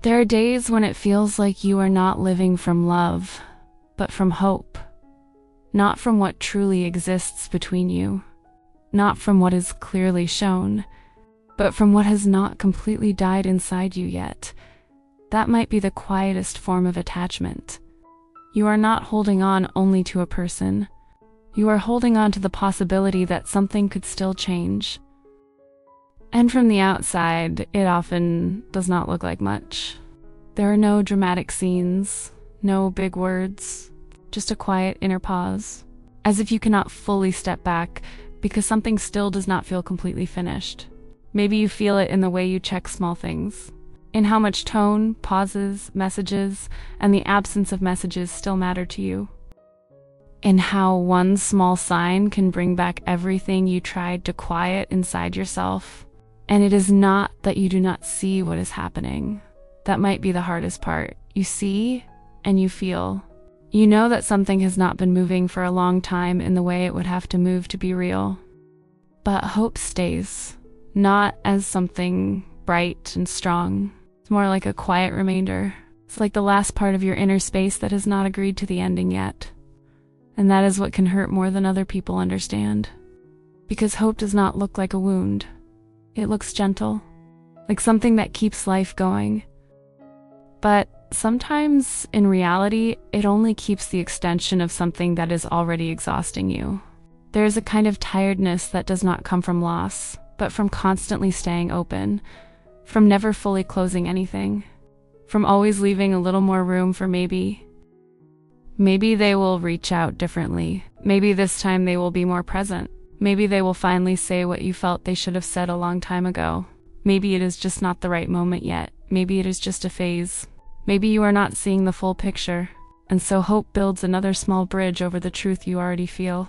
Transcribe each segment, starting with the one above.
There are days when it feels like you are not living from love, but from hope. Not from what truly exists between you, not from what is clearly shown, but from what has not completely died inside you yet. That might be the quietest form of attachment. You are not holding on only to a person. You are holding on to the possibility that something could still change. And from the outside, it often does not look like much. There are no dramatic scenes, no big words, just a quiet inner pause, as if you cannot fully step back because something still does not feel completely finished. Maybe you feel it in the way you check small things, in how much tone, pauses, messages, and the absence of messages still matter to you. In how one small sign can bring back everything you tried to quiet inside yourself. And it is not that you do not see what is happening. That might be the hardest part. You see and you feel. You know that something has not been moving for a long time in the way it would have to move to be real. But hope stays, not as something bright and strong. It's more like a quiet remainder. It's like the last part of your inner space that has not agreed to the ending yet. And that is what can hurt more than other people understand. Because hope does not look like a wound. It looks gentle, like something that keeps life going. But sometimes, in reality, it only keeps the extension of something that is already exhausting you. There is a kind of tiredness that does not come from loss, but from constantly staying open, from never fully closing anything, from always leaving a little more room for maybe. Maybe they will reach out differently. Maybe this time they will be more present. Maybe they will finally say what you felt they should have said a long time ago. Maybe it is just not the right moment yet. Maybe it is just a phase. Maybe you are not seeing the full picture, and so hope builds another small bridge over the truth you already feel.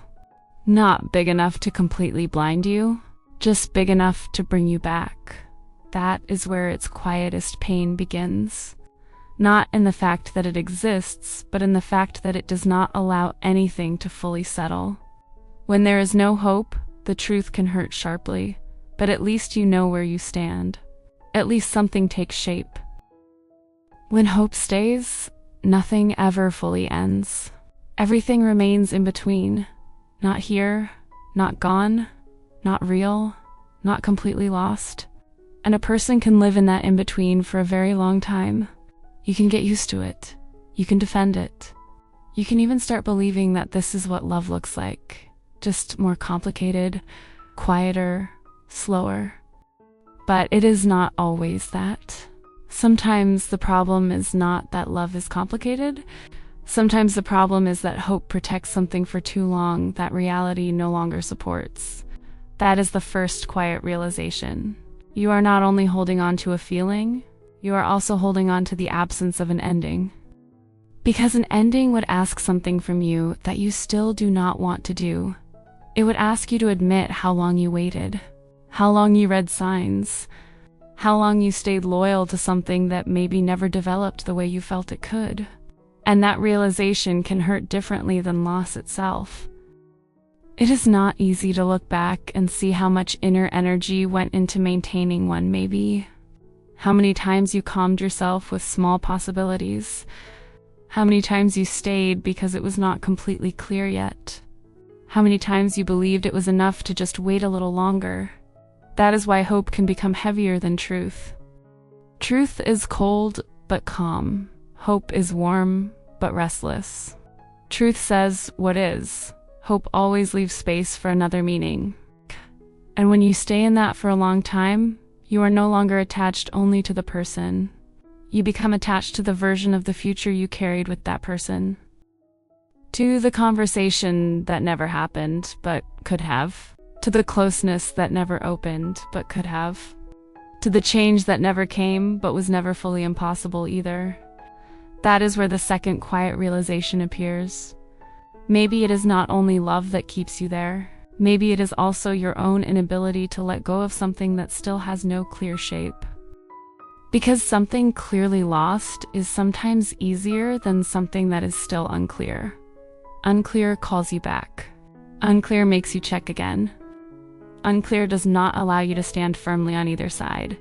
Not big enough to completely blind you, just big enough to bring you back. That is where its quietest pain begins. Not in the fact that it exists, but in the fact that it does not allow anything to fully settle. When there is no hope, the truth can hurt sharply, but at least you know where you stand. At least something takes shape. When hope stays, nothing ever fully ends. Everything remains in between. Not here, not gone, not real, not completely lost. And a person can live in that in-between for a very long time. You can get used to it. You can defend it. You can even start believing that this is what love looks like. Just more complicated, quieter, slower. But it is not always that. Sometimes the problem is not that love is complicated. Sometimes the problem is that hope protects something for too long that reality no longer supports. That is the first quiet realization. You are not only holding on to a feeling, you are also holding on to the absence of an ending. Because an ending would ask something from you that you still do not want to do. It would ask you to admit how long you waited, how long you read signs, how long you stayed loyal to something that maybe never developed the way you felt it could. And that realization can hurt differently than loss itself. It is not easy to look back and see how much inner energy went into maintaining one maybe. How many times you calmed yourself with small possibilities. How many times you stayed because it was not completely clear yet. How many times you believed it was enough to just wait a little longer. That is why hope can become heavier than truth. Truth is cold but calm. Hope is warm but restless. Truth says what is. Hope always leaves space for another meaning. And when you stay in that for a long time, you are no longer attached only to the person. You become attached to the version of the future you carried with that person. To the conversation that never happened, but could have. To the closeness that never opened, but could have. To the change that never came, but was never fully impossible either. That is where the second quiet realization appears. Maybe it is not only love that keeps you there. Maybe it is also your own inability to let go of something that still has no clear shape. Because something clearly lost is sometimes easier than something that is still unclear. Unclear calls you back. Unclear makes you check again. Unclear does not allow you to stand firmly on either side.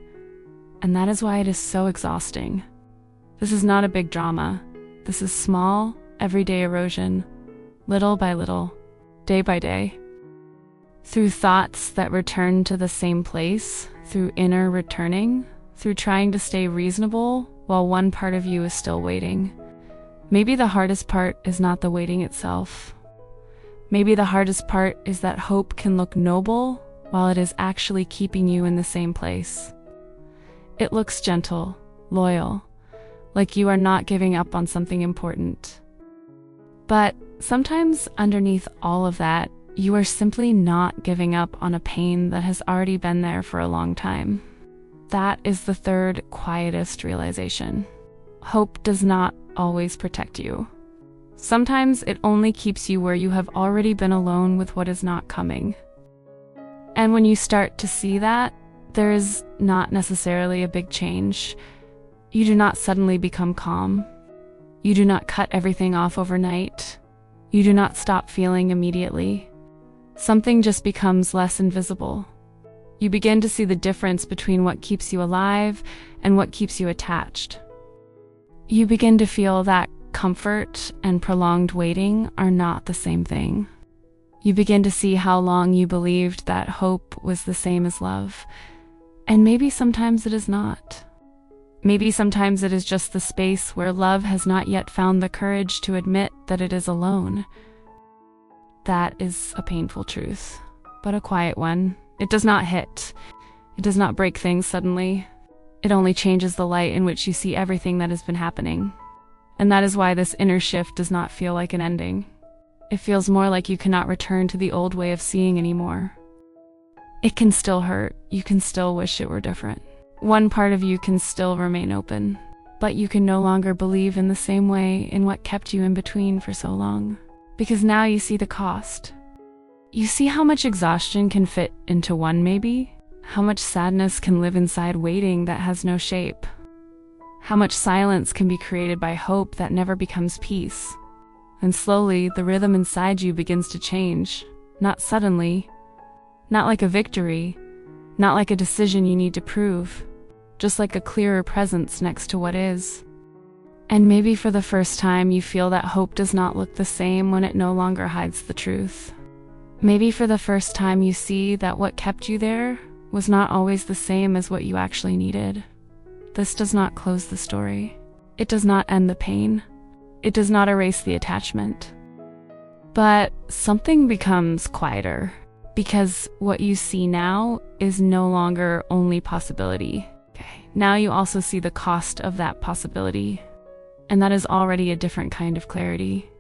And that is why it is so exhausting. This is not a big drama. This is small, everyday erosion, little by little, day by day. Through thoughts that return to the same place, through inner returning, through trying to stay reasonable while one part of you is still waiting. Maybe the hardest part is not the waiting itself. Maybe the hardest part is that hope can look noble while it is actually keeping you in the same place. It looks gentle, loyal, like you are not giving up on something important. But sometimes underneath all of that, you are simply not giving up on a pain that has already been there for a long time. That is the third, quietest realization. Hope does not always protect you. Sometimes it only keeps you where you have already been alone with what is not coming. And when you start to see that, there is not necessarily a big change. You do not suddenly become calm. You do not cut everything off overnight. You do not stop feeling immediately. Something just becomes less invisible. You begin to see the difference between what keeps you alive and what keeps you attached. You begin to feel that comfort and prolonged waiting are not the same thing. You begin to see how long you believed that hope was the same as love. And maybe sometimes it is not. Maybe sometimes it is just the space where love has not yet found the courage to admit that it is alone. That is a painful truth, but a quiet one. It does not hit. It does not break things suddenly. It only changes the light in which you see everything that has been happening. And that is why this inner shift does not feel like an ending. It feels more like you cannot return to the old way of seeing anymore. It can still hurt. You can still wish it were different. One part of you can still remain open, but you can no longer believe in the same way in what kept you in between for so long. Because now you see the cost. You see how much exhaustion can fit into one maybe? How much sadness can live inside waiting that has no shape? How much silence can be created by hope that never becomes peace? And slowly, the rhythm inside you begins to change. Not suddenly, not like a victory, not like a decision you need to prove, just like a clearer presence next to what is. And maybe for the first time you feel that hope does not look the same when it no longer hides the truth. Maybe for the first time you see that what kept you there was not always the same as what you actually needed. This does not close the story. It does not end the pain. It does not erase the attachment. But something becomes quieter, because what you see now is no longer only possibility. Now you also see the cost of that possibility. And that is already a different kind of clarity.